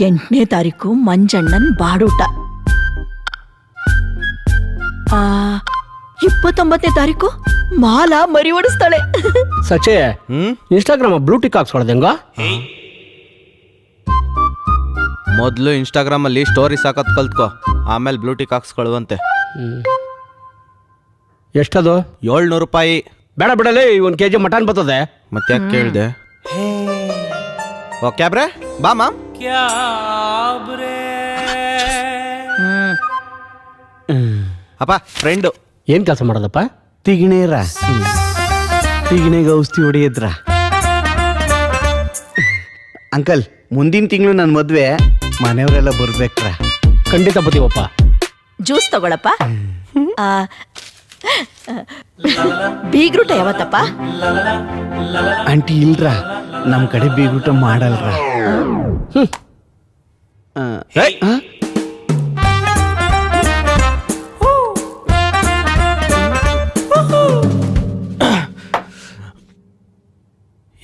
8ನೇ ತಾರೀಕು ಮಂಜಣ್ಣನ್ ಬಾಡೂಟ. 29ನೇ ತಾರೀಕು ಮಾಲಾ ಮರಿ ಓಡಿಸ್ತಾಳೆ. ಸಚೆ ಇನ್ಸ್ಟಾಗ್ರಾಮ್ ಬ್ಲೂಟಿಕ್ ಹಾಕ್ಸ್ಕೊಳೋದು ಹೆಂಗ? ಮೊದಲು ಇನ್ಸ್ಟಾಗ್ರಾಮ್ ಅಲ್ಲಿ ಸ್ಟೋರೀಸ್ ಹಾಕೋದ್ ಕಲ್ತ್ಕೋ, ಆಮೇಲೆ ಬ್ಲೂಟಿಕ್ ಹಾಕ್ಸ್ಕೊಳ್ಳುವಂತೆ. ಎಷ್ಟದು? 700 ರೂಪಾಯಿ. ಬೇಡ ಬಿಡಲೇ, 1 kg ಮಟನ್ ಬರ್ತದೆ. ಮತ್ತೆ ಯಾಕೆ ಕೇಳಿದೆ? ಓ ಕ್ಯಾಬ್ರೆ ಬಾ ಮಾಮ್. ಅಪ್ಪ ಫ್ರೆಂಡು. ಏನ್ ಕೆಲಸ ಮಾಡೋದಪ್ಪ? ತಿಗಿಣೇರ ತಿಗಿಣೆಗೆ ಔಷಧಿ ಹೊಡೆಯದ್ರ. ಅಂಕಲ್, ಮುಂದಿನ ತಿಂಗಳು ನನ್ನ ಮದ್ವೆ, ಮನೆಯವರೆಲ್ಲ ಬರ್ಬೇಕ್ರ. ಖಂಡಿತ ಬತ್ತೀವಪ್ಪ. ಜ್ಯೂಸ್ ತಗೊಳಪ್ಪ. ಬೀಗ್ರೂಟ ಯಾವತ್ತಪ್ಪ? ಆಂಟಿ ಇಲ್ರ, ನಮ್ ಕಡೆ ಬೀಗೂಟ ಮಾಡಲ್ರ.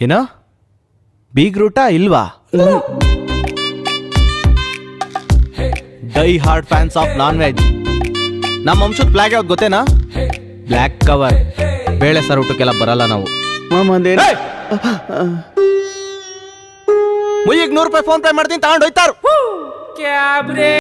ಏನೋ ಬೀಗ್ರೂಟ ಇಲ್ವಾ? Die hard fans of non veg. ನಮ್ಮ ವಂಶದ ಫ್ಲಾಗ್ ಯಾವ್ದು ಗೊತ್ತೇನಾ? Black cover. ಬೇಳೆ ಸರ್ ಊಟಕ್ಕೆಲ್ಲ ಬರಲ್ಲ ನಾವು. ಮುಯ್ಯಿಗೆ 100 ರೂಪಾಯಿ ಫೋನ್ ಪೇ ಮಾಡ್ತೀನಿ, ತಗೊಂಡು ಹೋಯ್ತಾರು.